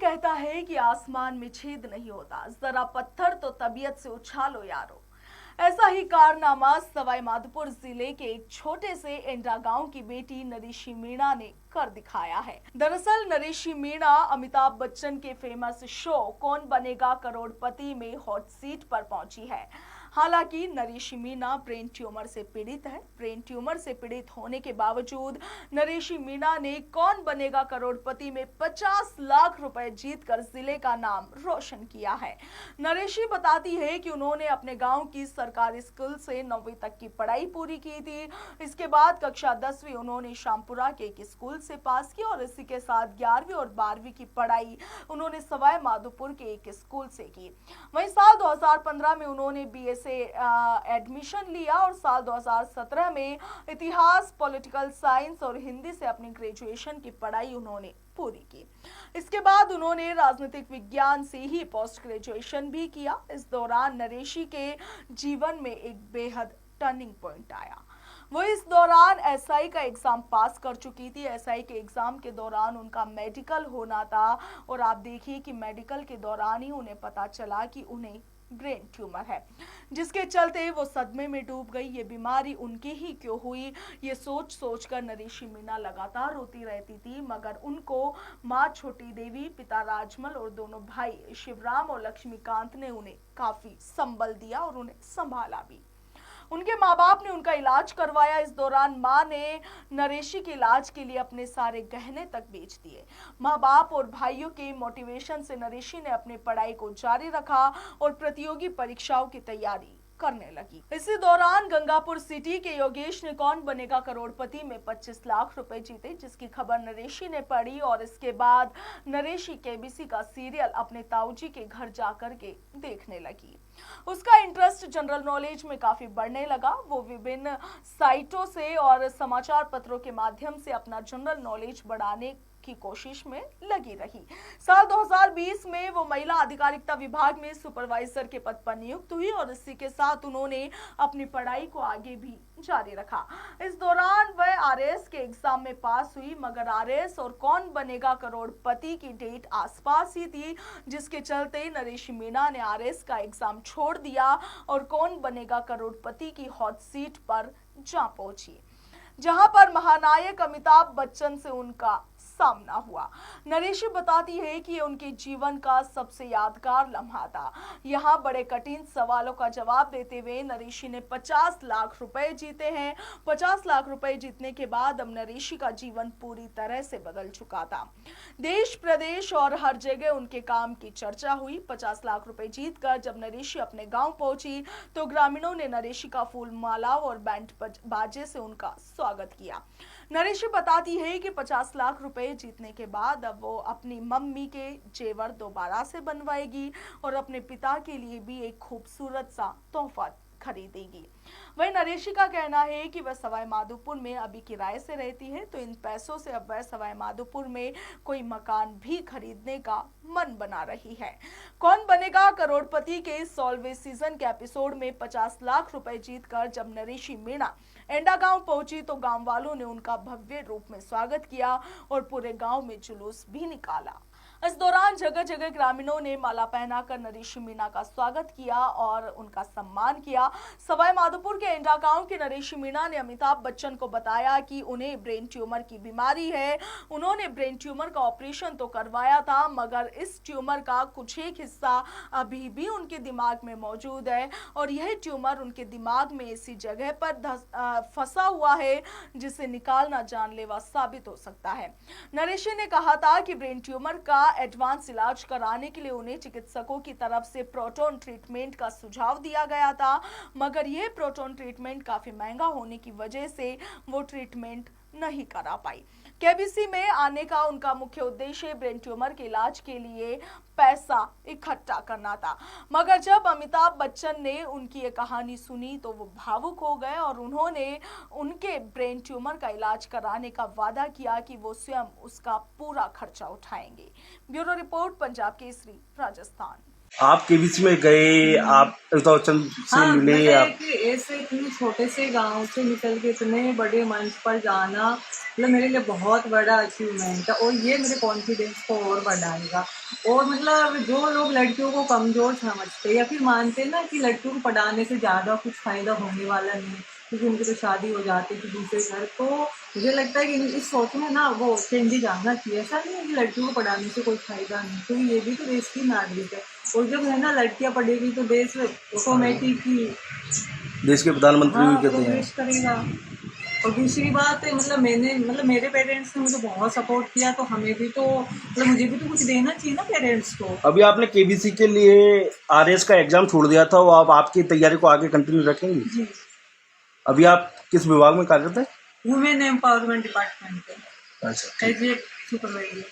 कहता है कि आसमान में छेद नहीं होता, जरा पत्थर तो तबीयत से उछालो यारो। ऐसा ही कारनामा सवाई माधोपुर जिले के एक छोटे से एंडा गांव की बेटी नरीशी मीणा ने कर दिखाया है। दरअसल नरीशी मीणा अमिताभ बच्चन के फेमस शो कौन बनेगा करोड़पति में हॉट सीट पर पहुंची है। हालांकि नरीशी मीणा ब्रेन ट्यूमर से पीड़ित है। ब्रेन ट्यूमर से पीड़ित होने के बावजूद नरीशी मीणा ने कौन बनेगा करोड़पति में 50 लाख रुपए जीतकर जिले का नाम रोशन किया है। नरीशी बताती है कि उन्होंने अपने गांव की सरकारी स्कूल से 9वीं तक की पढ़ाई पूरी की थी। इसके बाद कक्षा 10वीं उन्होंने शामपुरा के एक स्कूल से पास की और इसी के साथ 11वीं और 12वीं की पढ़ाई उन्होंने सवाई माधोपुर के एक स्कूल से की। वहीं साल 2015 में उन्होंने बीए से एडमिशन लिया और साल 2017 में इतिहास, पॉलिटिकल साइंस और हिंदी से अपनी ग्रेजुएशन की पढ़ाई उन्होंने पूरी की। इसके बाद उन्होंने राजनीतिक विज्ञान से ही पोस्ट ग्रेजुएशन भी किया। इस दौरान नरीशी के जीवन में एक बेहद टर्निंग पॉइंट आया। वो इस दौरान एसआई का एग्जाम पास कर चुकी थी। एसआई के एग्जाम के दौरान उनका मेडिकल होना था और आप देखिए कि मेडिकल के दौरान ही उन्हें पता चला कि उन्हें ब्रेन ट्यूमर है, जिसके चलते वो सदमे में डूब गई। ये बीमारी उनकी ही क्यों हुई, ये सोच सोच कर नरीशी मीणा लगातार रोती रहती थी, मगर उनको माँ छोटी देवी, पिता राजमल और दोनों भाई शिवराम और लक्ष्मीकांत ने उन्हें काफी संबल दिया और उन्हें संभाला भी। उनके माँ बाप ने उनका इलाज करवाया। इस दौरान माँ ने नरीशी के इलाज के लिए अपने सारे गहने तक बेच दिए। माँ बाप और भाइयों के मोटिवेशन से नरीशी ने अपनी पढ़ाई को जारी रखा और प्रतियोगी परीक्षाओं की तैयारी करने लगी। इसी दौरान गंगापुर सिटी के योगेश ने कौन बनेगा करोड़पति में 25 लाख रुपए जीते, जिसकी खबर नरीशी ने पढ़ी और इसके बाद नरीशी केबीसी का सीरियल अपने ताऊजी के घर जाकर के देखने लगी। उसका इंटरेस्ट जनरल नॉलेज में काफी बढ़ने लगा। वो विभिन्न साइटों से और समाचार पत्रों के माध्यम से अपना जनरल नॉलेज बढ़ाने की कोशिश में लगी रही। साल 2020 में वो महिला अधिकारिता विभाग में सुपरवाइजर के पद पर नियुक्त हुई और इसी के साथ उन्होंने अपनी पढ़ाई को आगे भी जारी रखा। इस दौरान वह आरएएस के एग्जाम में पास हुई, मगर आरएएस और कौन बनेगा करोड़पति की डेट आसपास ही थी, जिसके चलते नरीशी मीणा ने आरएएस का एग्जाम छोड़ दिया और कौन बनेगा करोड़पति की हॉट सीट पर जा पहुंची, जहां पर महानायक अमिताभ बच्चन से उनका सामना हुआ। नरीशी बताती है कि ये उनके जीवन का सबसे यादगार लम्हा था। यहाँ बड़े कठिन सवालों का जवाब देते हुए नरीशी ने 50 लाख रुपए जीते हैं। 50 लाख रुपए जीतने के बाद अब नरीशी का जीवन पूरी तरह से बदल चुका था। देश, प्रदेश और हर जगह उनके काम की चर्चा हुई। 50 लाख रुपए जीतकर जब नरीशी अपने गांव पहुंची तो ग्रामीणों ने नरीशी का फूल माला और बैंड बाजे से उनका स्वागत किया। नरीशी बताती है कि 50 लाख रुपए जीतने के बाद अब वो अपनी मम्मी के जेवर दोबारा से बनवाएगी और अपने पिता के लिए भी एक खूबसूरत सा तोहफा खरीदेगी। वही नरीशी का कहना है कि वह सवाई माधोपुर में अभी किराए से रहती है, तो इन पैसों से अब वह सवाई माधोपुर में कोई मकान भी खरीदने का मन बना रही है। कौन बनेगा करोड़पति के 16वें सीजन के एपिसोड में 50 लाख रुपए जीतकर जब नरीशी मीणा एंडा गांव पहुंची तो गांव वालों ने उनका भव्य रूप में स्वागत किया और पूरे गांव में जुलूस भी निकाला। इस दौरान जगह जगह ग्रामीणों ने माला पहनाकर नरीशी मीणा का स्वागत किया और उनका सम्मान किया। सवाई माधोपुर के एंडा गांव के नरीशी मीणा ने अमिताभ बच्चन को बताया कि उन्हें ब्रेन ट्यूमर की बीमारी है। उन्होंने ब्रेन ट्यूमर का ऑपरेशन तो करवाया था, मगर इस ट्यूमर का कुछ एक हिस्सा अभी भी उनके दिमाग में मौजूद है और यह ट्यूमर उनके दिमाग में ऐसी जगह पर फंसा हुआ है जिसे निकालना जानलेवा साबित हो सकता है। नरीशी ने कहा था कि ब्रेन ट्यूमर का एडवांस इलाज कराने के लिए उन्हें चिकित्सकों की तरफ से प्रोटॉन ट्रीटमेंट का सुझाव दिया गया था, मगर यह प्रोटॉन ट्रीटमेंट काफी महंगा होने की वजह से वो ट्रीटमेंट नहीं करा पाई। केबीसी में आने का उनका मुख्य उद्देश्य ब्रेन ट्यूमर के इलाज के लिए पैसा इकट्ठा करना था, मगर जब अमिताभ बच्चन ने उनकी ये कहानी सुनी तो वो भावुक हो गए और उन्होंने उनके ब्रेन ट्यूमर का इलाज कराने का वादा किया कि वो स्वयं उसका पूरा खर्चा उठाएंगे। Bureau report, Punjab Kesari, Rajasthan. आप केबीसी में गए, आप अमिताभ बच्चन से हाँ, मिले मतलब आप? कि ऐसे इतने छोटे से गांव से निकल के इतने बड़े मंच पर जाना मतलब मेरे लिए बहुत बड़ा अचीवमेंट है और ये मेरे कॉन्फिडेंस को और बढ़ाएगा। और मतलब जो लोग लड़कियों को कमज़ोर समझते हैं या फिर मानते हैं ना कि लड़कियों को पढ़ाने से ज़्यादा कुछ फ़ायदा होने वाला नहीं है क्योंकि उनकी तो शादी हो जाती थी दूसरे घर, तो मुझे लगता है कि इस सोच में ना वो चेंजेज आना चाहिए। ऐसा नहीं है कि लड़कियों को पढ़ाने से कोई फ़ायदा नहीं, क्योंकि ये भी तो देश की नागरिक है। और जब है ना लड़कियां पढ़ेगी तो देश ऑटोमेटिक ही देश के प्रधानमंत्री भी हाँ कहते हैं। प्रोग्रेस करेगा। और दूसरी बात है मतलब मैंने मतलब मेरे पेरेंट्स ने मुझे बहुत सपोर्ट किया, तो हमें भी तो मतलब मुझे भी तो कुछ देना चाहिए ना पेरेंट्स को। अभी आपने केबीसी के लिए आरएस का एग्जाम छोड़ दिया था, वो आप आपकी तैयारी को आगे कंटिन्यू रखेंगी? जी, अभी आप किस विभाग में कार्यरत है? वुमेन एम्पावरमेंट डिपार्टमेंट अच्छा, ठीक। As a supervisor.